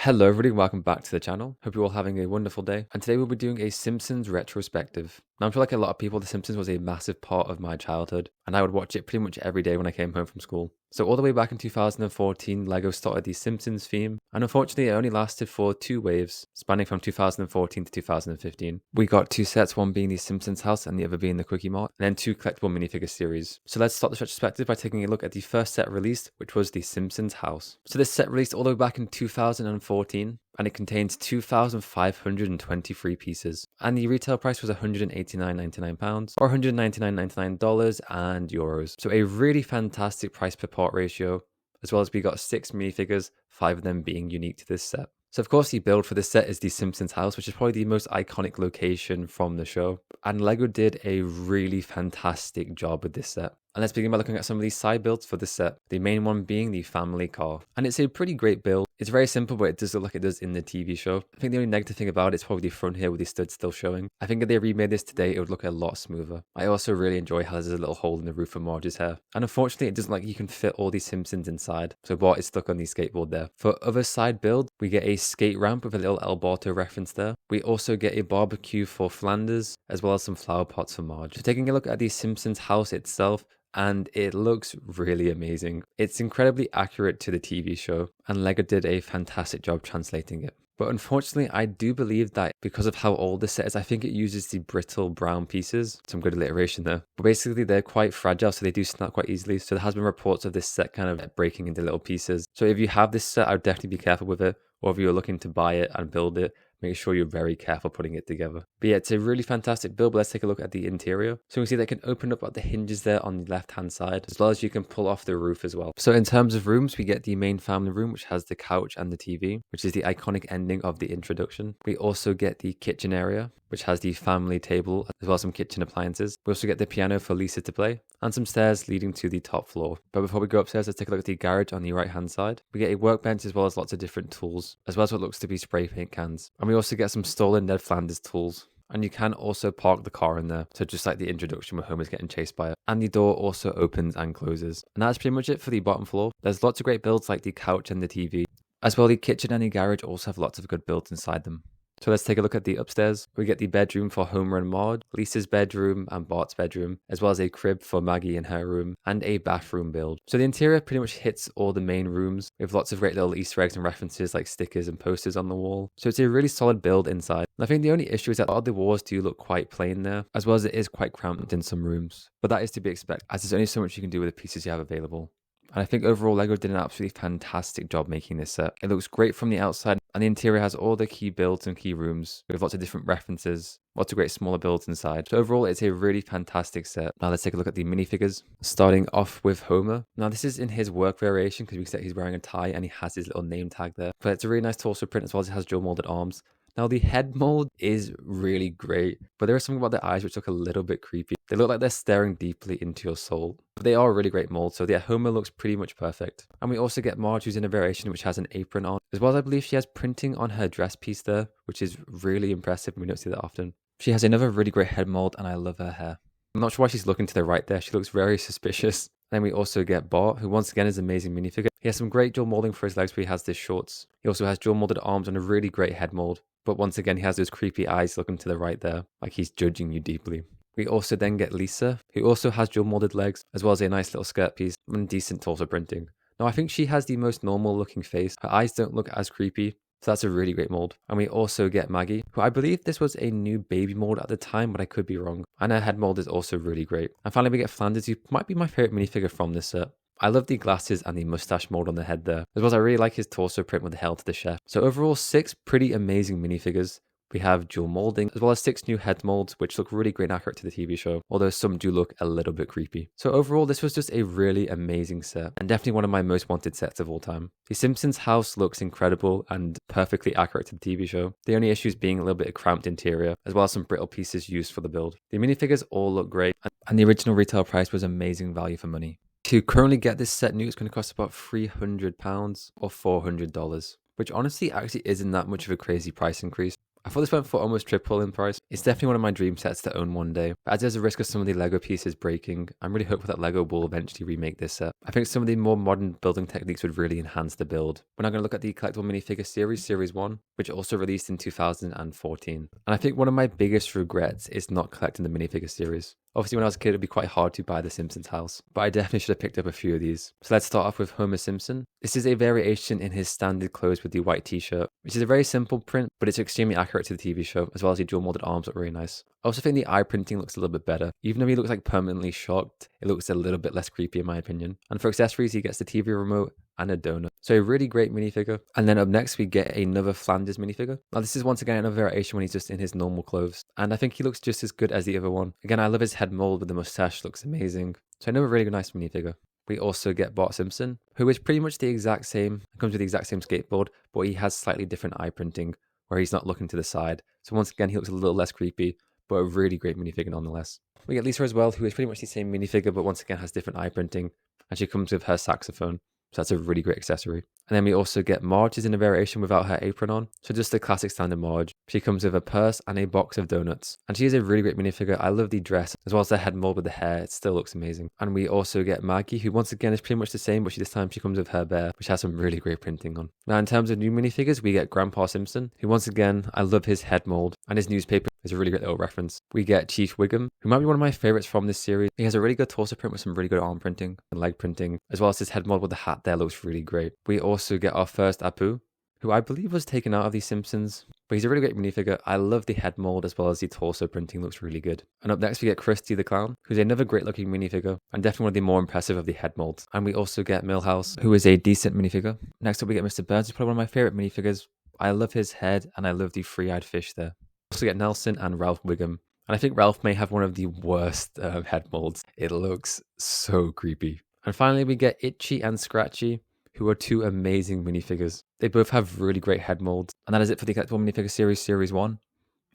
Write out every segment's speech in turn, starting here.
Hello everybody, welcome back to the channel. Hope you're all having a wonderful day. And today we'll be doing a Simpsons retrospective. Now I'm sure like a lot of people, The Simpsons was a massive part of my childhood, and I would watch it pretty much every day when I came home from school. So all the way back in 2014, LEGO started the Simpsons theme, and unfortunately it only lasted for 2 waves, spanning from 2014 to 2015. We got 2 sets, one being the Simpsons House and the other being the Kwik-E-Mart, and then 2 collectible minifigure series. So let's start this retrospective by taking a look at the first set released, which was the Simpsons House. So this set released all the way back in 2014, and it contains 2,523 pieces. And the retail price was £189.99 or $199.99 and euros. So a really fantastic price per part ratio, as well as we got 6 minifigures, 5 of them being unique to this set. So of course the build for this set is the Simpsons house, which is probably the most iconic location from the show. And LEGO did a really fantastic job with this set. And let's begin by looking at some of these side builds for this set. The main one being the family car. And it's a pretty great build. It's very simple, but it does look like it does in the TV show. I think the only negative thing about it is probably the front here with the studs still showing. I think if they remade this today, it would look a lot smoother. I also really enjoy how there's a little hole in the roof of Marge's hair. And unfortunately, it doesn't like you can fit all these Simpsons inside. So Bart is stuck on the skateboard there. For other side build, we get a skate ramp with a little El Barto reference there. We also get a barbecue for Flanders, as well as some flower pots for Marge. So taking a look at the Simpsons house itself, and it looks really amazing. It's incredibly accurate to the TV show, and LEGO did a fantastic job translating it. But unfortunately, I do believe that because of how old this set is, I think it uses the brittle brown pieces. Some good alliteration there. But basically, they're quite fragile, so they do snap quite easily. So there has been reports of this set kind of breaking into little pieces. So if you have this set, I would definitely be careful with it. Or if you're looking to buy it and build it, make sure you're very careful putting it together. But yeah, it's a really fantastic build, but let's take a look at the interior. So we can see they can open up at the hinges there on the left hand side, as well as you can pull off the roof as well. So in terms of rooms, we get the main family room, which has the couch and the TV, which is the iconic ending of the introduction. We also get the kitchen area, which has the family table, as well as some kitchen appliances. We also get the piano for Lisa to play, and some stairs leading to the top floor. But before we go upstairs, let's take a look at the garage on the right hand side. We get a workbench as well as lots of different tools, as well as what looks to be spray paint cans. And we also get some stolen Ned Flanders tools. And you can also park the car in there, so just like the introduction where Homer's getting chased by it. And the door also opens and closes. And that's pretty much it for the bottom floor. There's lots of great builds like the couch and the TV. As well, the kitchen and the garage also have lots of good builds inside them. So let's take a look at the upstairs. We get the bedroom for Homer and Marge, Lisa's bedroom and Bart's bedroom, as well as a crib for Maggie in her room, and a bathroom build. So the interior pretty much hits all the main rooms, with lots of great little Easter eggs and references like stickers and posters on the wall. So it's a really solid build inside. And I think the only issue is that a lot of the walls do look quite plain there, as well as it is quite cramped in some rooms. But that is to be expected, as there's only so much you can do with the pieces you have available. And I think overall LEGO did an absolutely fantastic job making this set. It looks great from the outside, and the interior has all the key builds and key rooms with lots of different references, lots of great smaller builds inside. So overall, it's a really fantastic set. Now let's take a look at the minifigures, starting off with Homer. Now this is in his work variation because we can see he's wearing a tie and he has his little name tag there. But it's a really nice torso print as well as it has dual molded arms. Now the head mold is really great, but there is something about the eyes which look a little bit creepy. They look like they're staring deeply into your soul. But they are a really great mold, so yeah, Homer looks pretty much perfect. And we also get Marge, who's in a variation which has an apron on, as well as I believe she has printing on her dress piece there, which is really impressive. We don't see that often. She has another really great head mold, and I love her hair. I'm not sure why she's looking to the right there. She looks very suspicious. Then we also get Bart, who once again is an amazing minifigure. He has some great dual molding for his legs where he has this shorts. He also has dual molded arms and a really great head mold. But once again, he has those creepy eyes looking to the right there, like he's judging you deeply. We also then get Lisa, who also has dual molded legs, as well as a nice little skirt piece and decent torso printing. Now I think she has the most normal looking face. Her eyes don't look as creepy, so that's a really great mold. And we also get Maggie, who I believe this was a new baby mold at the time, but I could be wrong. And her head mold is also really great. And finally we get Flanders, who might be my favourite minifigure from this set. I love the glasses and the mustache mold on the head there, as well as I really like his torso print with the Hail to the Chef. So overall, 6 pretty amazing minifigures. We have dual molding, as well as 6 new head molds, which look really great and accurate to the TV show, although some do look a little bit creepy. So overall, this was just a really amazing set, and definitely one of my most wanted sets of all time. The Simpsons house looks incredible and perfectly accurate to the TV show, the only issues being a little bit of cramped interior, as well as some brittle pieces used for the build. The minifigures all look great, and the original retail price was amazing value for money. To currently get this set new, it's going to cost about £300 or $400, which honestly actually isn't that much of a crazy price increase. I thought this went for almost triple in price. It's definitely one of my dream sets to own one day, but as there's a risk of some of the LEGO pieces breaking, I'm really hopeful that LEGO will eventually remake this set. I think some of the more modern building techniques would really enhance the build. We're now going to look at the collectible minifigure series, Series 1, which also released in 2014. And I think one of my biggest regrets is not collecting the minifigure series. Obviously, when I was a kid, it'd be quite hard to buy the Simpsons House, but I definitely should have picked up a few of these. So let's start off with Homer Simpson. This is a variation in his standard clothes with the white t-shirt, which is a very simple print, but it's extremely accurate to the TV show, as well as the dual molded arms look really nice. I also think the eye printing looks a little bit better. Even though he looks like permanently shocked, it looks a little bit less creepy in my opinion. And for accessories, he gets the TV remote and a donut. So a really great minifigure. And then up next, we get another Flanders minifigure. Now this is once again another variation when he's just in his normal clothes. And I think he looks just as good as the other one. Again, I love his head mold with the mustache, looks amazing. So another really nice minifigure. We also get Bart Simpson, who is pretty much the exact same, comes with the exact same skateboard, but he has slightly different eye printing, where he's not looking to the side. So once again, he looks a little less creepy, but a really great minifigure nonetheless. We get Lisa as well, who is pretty much the same minifigure, but once again has different eye printing, and she comes with her saxophone. So that's a really great accessory. And then we also get Marge is in a variation without her apron on. So just the classic standard Marge. She comes with a purse and a box of donuts. And she is a really great minifigure. I love the dress, as well as the head mold with the hair. It still looks amazing. And we also get Maggie, who once again is pretty much the same, but this time she comes with her bear, which has some really great printing on. Now in terms of new minifigures, we get Grandpa Simpson, who once again, I love his head mold. And his newspaper is a really great little reference. We get Chief Wiggum, who might be one of my favorites from this series. He has a really good torso print with some really good arm printing and leg printing, as well as his head mold with the hat there looks really great. We also get our first Apu, who I believe was taken out of the Simpsons, but he's a really great minifigure. I love the head mold as well as the torso printing looks really good. And up next we get Krusty the Clown, who's another great looking minifigure and definitely one of the more impressive of the head molds. And we also get Milhouse, who is a decent minifigure. Next up we get Mr. Burns, who's probably one of my favorite minifigures. I love his head and I love the three-eyed fish there. We also get Nelson and Ralph Wiggum. And I think Ralph may have one of the worst head molds. It looks so creepy. And finally we get Itchy and Scratchy, who are two amazing minifigures. They both have really great head molds. And that is it for the collectible minifigure series, Series 1.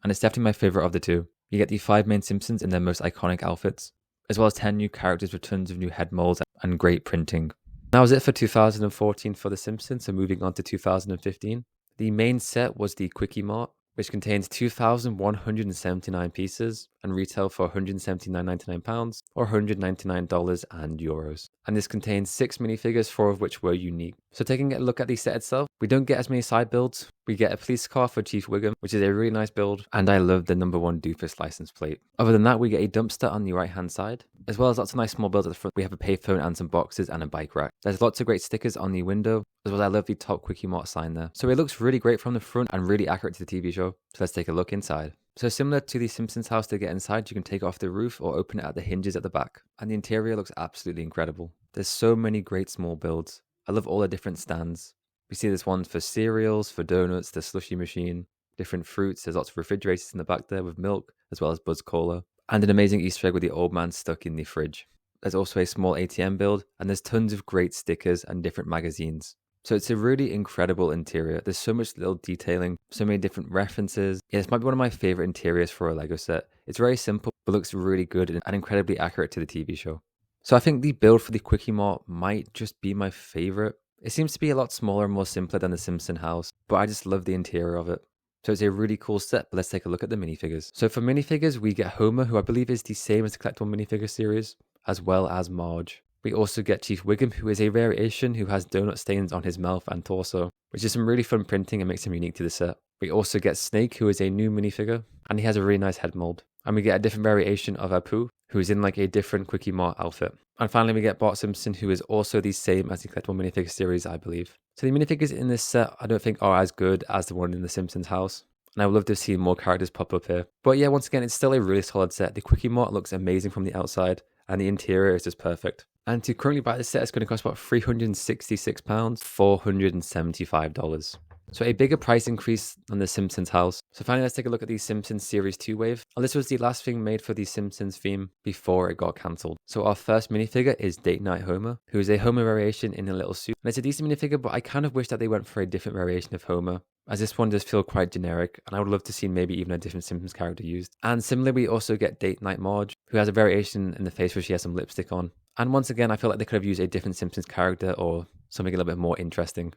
And it's definitely my favorite of the two. You get the 5 main Simpsons in their most iconic outfits, as well as 10 new characters with tons of new head molds and great printing. That was it for 2014 for The Simpsons, so moving on to 2015. The main set was the Kwik-E-Mart, which contains 2,179 pieces and retail for £179.99 or $199 and euros. And this contains 6 minifigures, 4 of which were unique. So taking a look at the set itself, we don't get as many side builds. We get a police car for Chief Wiggum, which is a really nice build, and I love the #1 Doofus license plate. Other than that, we get a dumpster on the right hand side, as well as lots of nice small builds at the front. We have a payphone and some boxes and a bike rack. There's lots of great stickers on the window, as well as I love the top Kwik-E-Mart sign there. So it looks really great from the front and really accurate to the TV show. So let's take a look inside. So similar to the Simpsons house, to get inside, you can take it off the roof or open it at the hinges at the back. And the interior looks absolutely incredible. There's so many great small builds. I love all the different stands. We see this one for cereals, for donuts, the slushy machine, different fruits. There's lots of refrigerators in the back there with milk, as well as Buzz Cola. And an amazing Easter egg with the old man stuck in the fridge. There's also a small ATM build, and there's tons of great stickers and different magazines. So it's a really incredible interior. There's so much little detailing, so many different references. Yeah, this might be one of my favorite interiors for a LEGO set. It's very simple, but looks really good and incredibly accurate to the TV show. So I think the build for the Kwik-E-Mart might just be my favorite. It seems to be a lot smaller and more simpler than the Simpsons house, but I just love the interior of it. So it's a really cool set, but let's take a look at the minifigures. So for minifigures, we get Homer, who I believe is the same as the collectible minifigure series, as well as Marge. We also get Chief Wiggum, who is a variation who has donut stains on his mouth and torso, which is some really fun printing and makes him unique to the set. We also get Snake, who is a new minifigure, and he has a really nice head mold. And we get a different variation of Apu, who is in like a different Kwik-E-Mart outfit. And finally, we get Bart Simpson, who is also the same as the collectible minifigure series, I believe. So the minifigures in this set, I don't think are as good as the one in the Simpsons house. And I would love to see more characters pop up here. But yeah, once again, it's still a really solid set. The Kwik-E-Mart looks amazing from the outside, and the interior is just perfect. And to currently buy this set, it's going to cost about £366, $475. So a bigger price increase than the Simpsons house. So finally, let's take a look at the Simpsons Series 2 wave. And this was the last thing made for the Simpsons theme before it got cancelled. So our first minifigure is Date Night Homer, who is a Homer variation in a little suit. And it's a decent minifigure, but I kind of wish that they went for a different variation of Homer, as this one does feel quite generic, and I would love to see maybe even a different Simpsons character used. And similarly, we also get Date Night Marge, who has a variation in the face where she has some lipstick on. And once again, I feel like they could have used a different Simpsons character or something a little bit more interesting.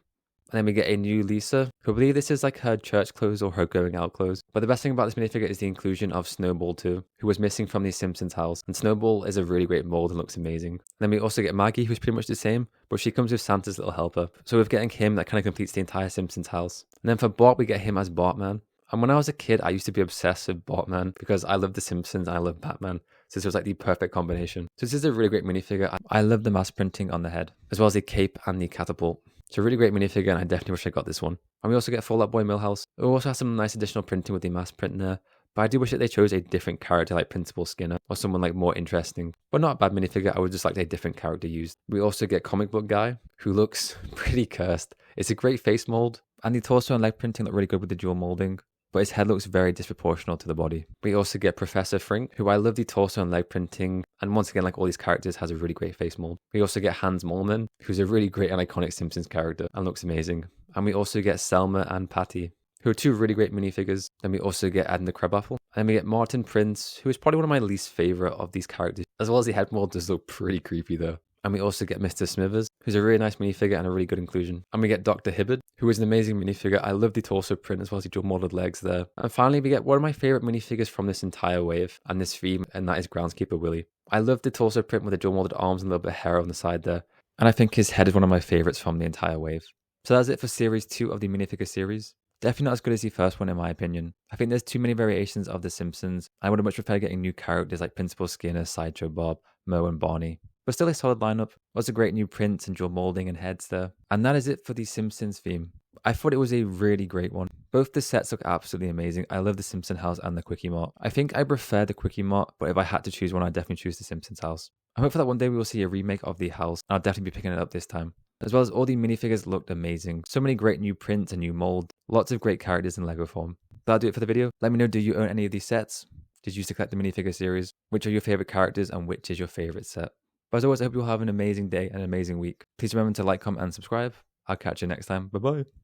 And then we get a new Lisa, who I believe this is like her church clothes or her going out clothes. But the best thing about this minifigure is the inclusion of Snowball too, who was missing from the Simpsons house. And Snowball is a really great mold and looks amazing. And then we also get Maggie, who's pretty much the same, but she comes with Santa's little helper. So with getting him, that kind of completes the entire Simpsons house. And then for Bart, we get him as Bartman. And when I was a kid, I used to be obsessed with Bartman because I love The Simpsons and I love Batman. So this was like the perfect combination. So this is a really great minifigure. I love the mass printing on the head, as well as the cape and the catapult. It's a really great minifigure, and I definitely wish I got this one. And we also get Fall Out Boy Millhouse. It also has some nice additional printing with the mass print there. But I do wish that they chose a different character like Principal Skinner or someone like more interesting. But not a bad minifigure, I would just like a different character used. We also get Comic Book Guy, who looks pretty cursed. It's a great face mold, and the torso and leg printing look really good with the dual molding. But his head looks very disproportional to the body. We also get Professor Frink, who I love the torso and leg printing, and once again, like all these characters, has a really great face mold. We also get Hans Moleman, who's a really great and iconic Simpsons character and looks amazing. And we also get Selma and Patty, who are two really great minifigures. Then we also get Adam the Crabapple. And then we get Martin Prince, who is probably one of my least favorite of these characters, as well as the head mold does look pretty creepy though. And we also get Mr. Smithers, who's a really nice minifigure and a really good inclusion. And we get Dr. Hibbert, who is an amazing minifigure. I love the torso print as well as the dual molded legs there. And finally, we get one of my favorite minifigures from this entire wave and this theme, and that is Groundskeeper Willie. I love the torso print with the dual molded arms and a little bit of hair on the side there. And I think his head is one of my favorites from the entire wave. So that's it for Series 2 of the minifigure series. Definitely not as good as the first one in my opinion. I think there's too many variations of The Simpsons. I would have much preferred getting new characters like Principal Skinner, Sideshow Bob, Moe and Barney. But still a solid lineup. Lots of great new prints and dual molding and heads there. And that is it for the Simpsons theme. I thought it was a really great one. Both the sets look absolutely amazing. I love the Simpsons House and the Kwik-E-Mart. I think I prefer the Kwik-E-Mart, but if I had to choose one, I'd definitely choose the Simpsons House. I hope for that one day we will see a remake of the house, and I'll definitely be picking it up this time. As well as all the minifigures looked amazing. So many great new prints and new molds. Lots of great characters in LEGO form. That'll do it for the video. Let me know, do you own any of these sets? Did you used to collect the minifigure series? Which are your favorite characters and which is your favorite set? But as always, I hope you all have an amazing day and an amazing week. Please remember to like, comment, and subscribe. I'll catch you next time. Bye-bye.